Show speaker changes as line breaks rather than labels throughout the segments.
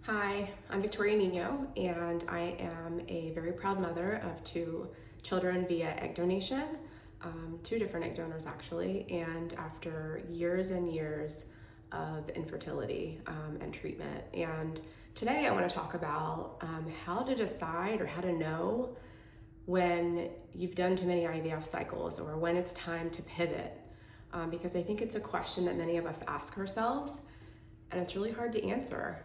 Hi, I'm Victoria Nino, and I am a very proud mother of two children via egg donation, two different egg donors actually, and after years and years of infertility and treatment. And today I want to talk about how to decide or how to know when you've done too many IVF cycles or when it's time to pivot, because I think it's a question that many of us ask ourselves, and it's really hard to answer.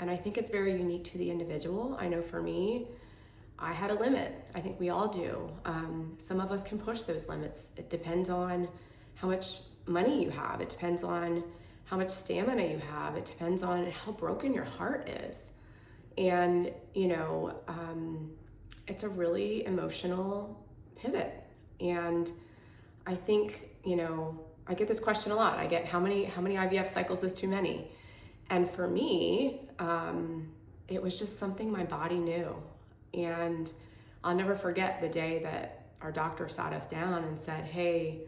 And I think it's very unique to the individual. I know for me, I had a limit. I think we all do. Some of us can push those limits. It depends on how much money you have. It depends on how much stamina you have. It depends on how broken your heart is. And, it's a really emotional pivot. And I think, I get this question a lot. I get how many IVF cycles is too many? And for me, it was just something my body knew. And I'll never forget the day that our doctor sat us down and said, hey,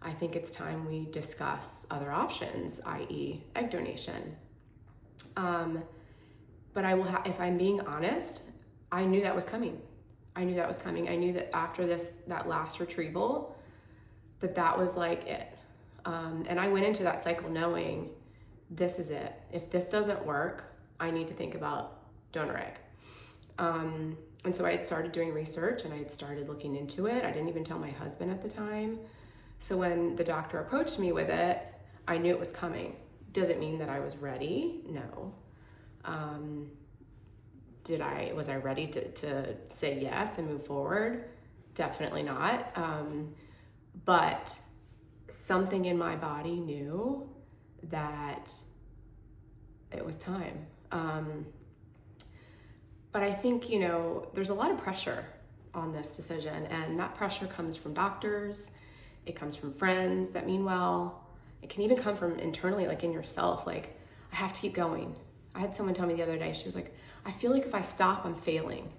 I think it's time we discuss other options, i.e. egg donation. But if I'm being honest, I knew that was coming. I knew that after that last retrieval, that was like it. And I went into that cycle knowing this is it. If this doesn't work, I need to think about donor egg. And so I had started doing research and I had started looking into it. I didn't even tell my husband at the time. So when the doctor approached me with it, I knew it was coming. Does it mean that I was ready? No. Was I ready to say yes and move forward? Definitely not. But something in my body knew that it was time. But I think, there's a lot of pressure on this decision, and that pressure comes from doctors, it comes from friends that mean well, it can even come from internally, like in yourself, like, I have to keep going. I had someone tell me the other day, she was like, I feel like if I stop, I'm failing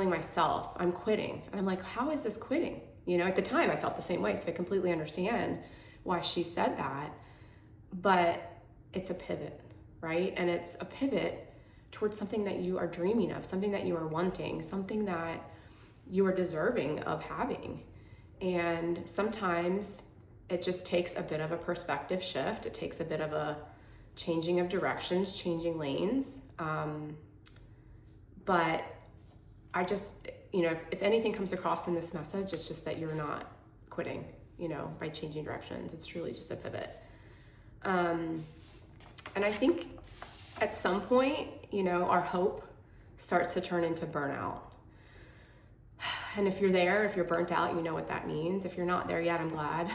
myself, I'm quitting. And I'm like, how is this quitting? At the time I felt the same way, so I completely understand why she said that. But it's a pivot, right? And it's a pivot towards something that you are dreaming of, something that you are wanting, something that you are deserving of having. And sometimes it just takes a bit of a perspective shift. It takes a bit of a changing of directions, changing lanes. But I just, if anything comes across in this message, it's just that you're not quitting, by changing directions. It's truly just a pivot. And I think at some point, our hope starts to turn into burnout. And if you're there, if you're burnt out, you know what that means. If you're not there yet, I'm glad.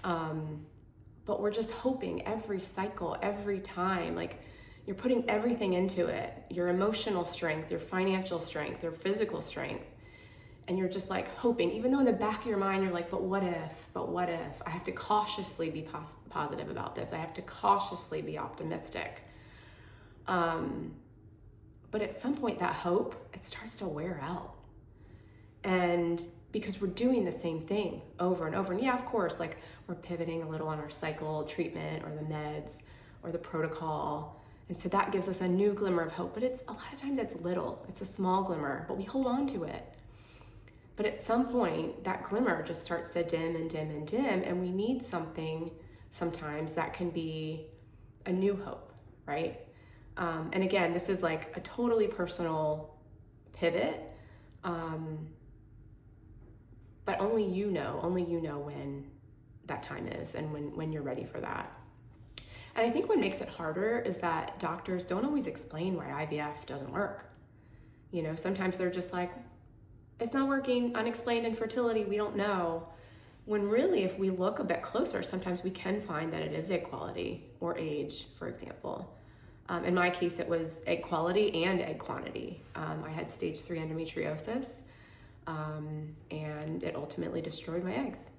But we're just hoping every cycle, every time, like you're putting everything into it, your emotional strength, your financial strength, your physical strength. And you're just like hoping, even though in the back of your mind, you're like, but what if? I have to cautiously be positive about this. I have to cautiously be optimistic. But at some point that hope, it starts to wear out. And because we're doing the same thing over and over. And yeah, of course, like we're pivoting a little on our cycle treatment or the meds or the protocol. And so that gives us a new glimmer of hope, but it's a lot of times it's little, it's a small glimmer, but we hold on to it. But at some point, that glimmer just starts to dim and dim and dim, and we need something sometimes that can be a new hope, right? And again, this is like a totally personal pivot, but only you know when that time is and when you're ready for that. And I think what makes it harder is that doctors don't always explain why IVF doesn't work. Sometimes they're just like, it's not working, unexplained infertility, we don't know. When really, if we look a bit closer, sometimes we can find that it is egg quality or age, for example. In my case, it was egg quality and egg quantity. I had stage 3 endometriosis, and it ultimately destroyed my eggs.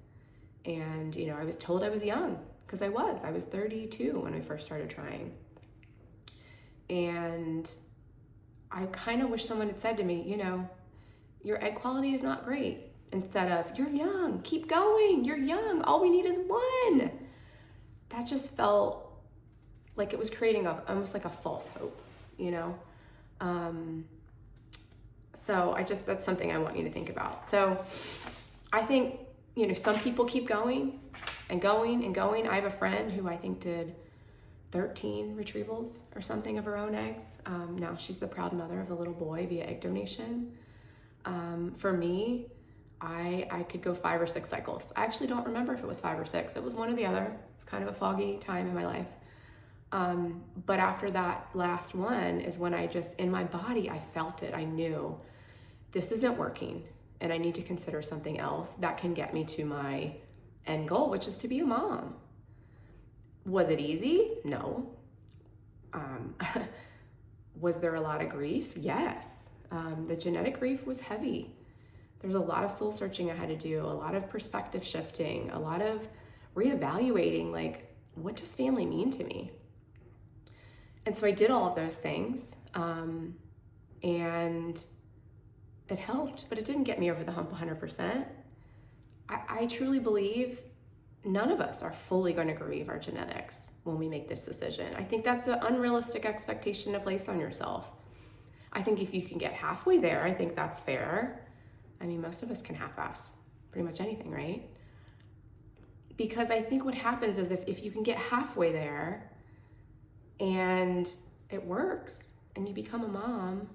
And, I was told I was young, because I was 32 when I first started trying. And I kind of wish someone had said to me, your egg quality is not great. Instead of, you're young, keep going, you're young, all we need is one. That just felt like it was creating almost like a false hope, you know? So that's something I want you to think about. So I think, you know, some people keep going and going and going. I have a friend who I think did 13 retrievals or something of her own eggs. Now she's the proud mother of a little boy via egg donation. For me, I could go 5 or 6 cycles. I actually don't remember if it was 5 or 6. It was one or the other. It's kind of a foggy time in my life. But after that last one is when I just, in my body, I felt it. I knew this isn't working and I need to consider something else that can get me to my end goal, which is to be a mom. Was it easy? No. Was there a lot of grief? Yes. The genetic grief was heavy. There's a lot of soul searching I had to do, a lot of perspective shifting, a lot of reevaluating, like, what does family mean to me? And so I did all of those things, and it helped, but it didn't get me over the hump 100%. I truly believe none of us are fully going to grieve our genetics when we make this decision. I think that's an unrealistic expectation to place on yourself. I think if you can get halfway there, I think that's fair. I mean, most of us can half-ass pretty much anything, right? Because I think what happens is if you can get halfway there and it works and you become a mom,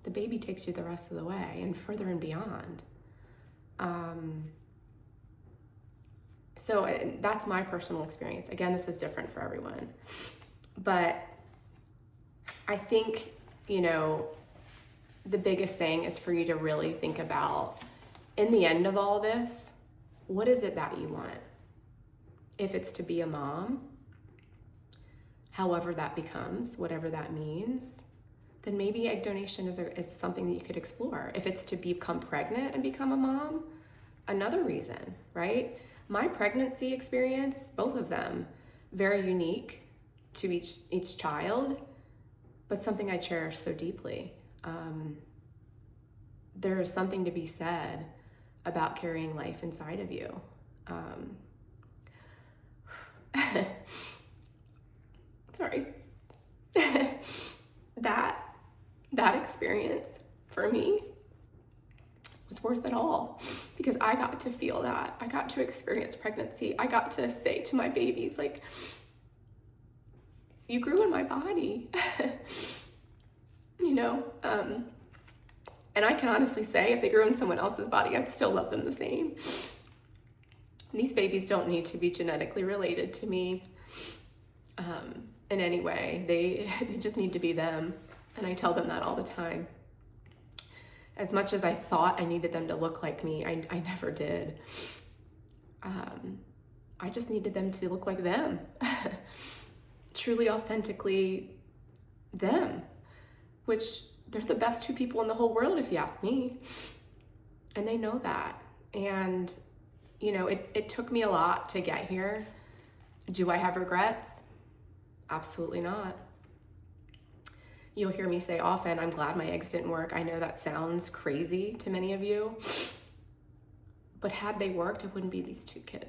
the baby takes you the rest of the way and further and beyond. So that's my personal experience. Again, this is different for everyone. But I think, you know, the biggest thing is for you to really think about, in the end of all this, what is it that you want? If it's to be a mom, however that becomes, whatever that means, then maybe egg donation is something that you could explore. If it's to become pregnant and become a mom, another reason, right? My pregnancy experience, both of them, very unique to each child, but something I cherish so deeply. There is something to be said about carrying life inside of you. Sorry. that experience for me was worth it all, because I got to feel that. I got to experience pregnancy. I got to say to my babies, like, you grew in my body. You know, and I can honestly say if they grew in someone else's body, I'd still love them the same. These babies don't need to be genetically related to me in any way. They just need to be them. And I tell them that all the time. As much as I thought I needed them to look like me, I never did. I just needed them to look like them. Truly, authentically them. Which they're the best 2 people in the whole world, if you ask me. And they know that. And, you know, it took me a lot to get here. Do I have regrets? Absolutely not. You'll hear me say often, I'm glad my eggs didn't work. I know that sounds crazy to many of you, but had they worked, it wouldn't be these 2 kids.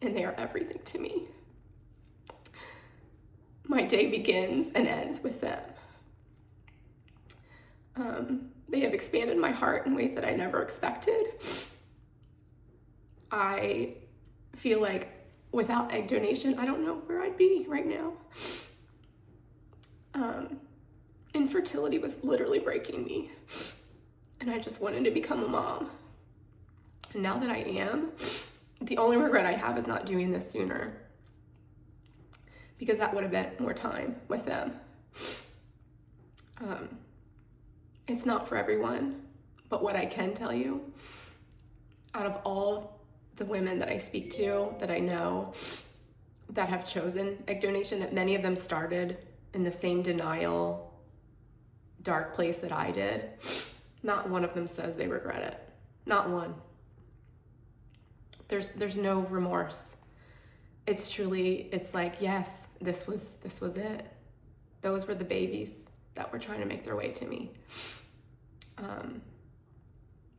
And they are everything to me. My day begins and ends with them. They have expanded my heart in ways that I never expected. I feel like without egg donation, I don't know where I'd be right now. Infertility was literally breaking me, and I just wanted to become a mom. And now that I am, the only regret I have is not doing this sooner, because that would have been more time with them. It's not for everyone, but what I can tell you, out of all the women that I speak to, that I know, that have chosen egg donation, that many of them started in the same denial, dark place that I did, not one of them says they regret it. Not one. There's no remorse. It's truly, it's like, yes, this was it. Those were the babies that were trying to make their way to me.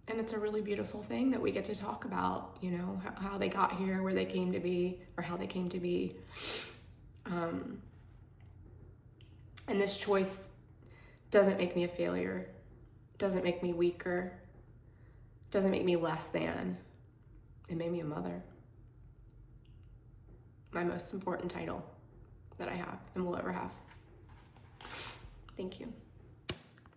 And it's a really beautiful thing that we get to talk about, you know, how they got here, where they came to be, or how they came to be. And this choice doesn't make me a failure, doesn't make me weaker, doesn't make me less than. It made me a mother. My most important title that I have and will ever have. Thank you.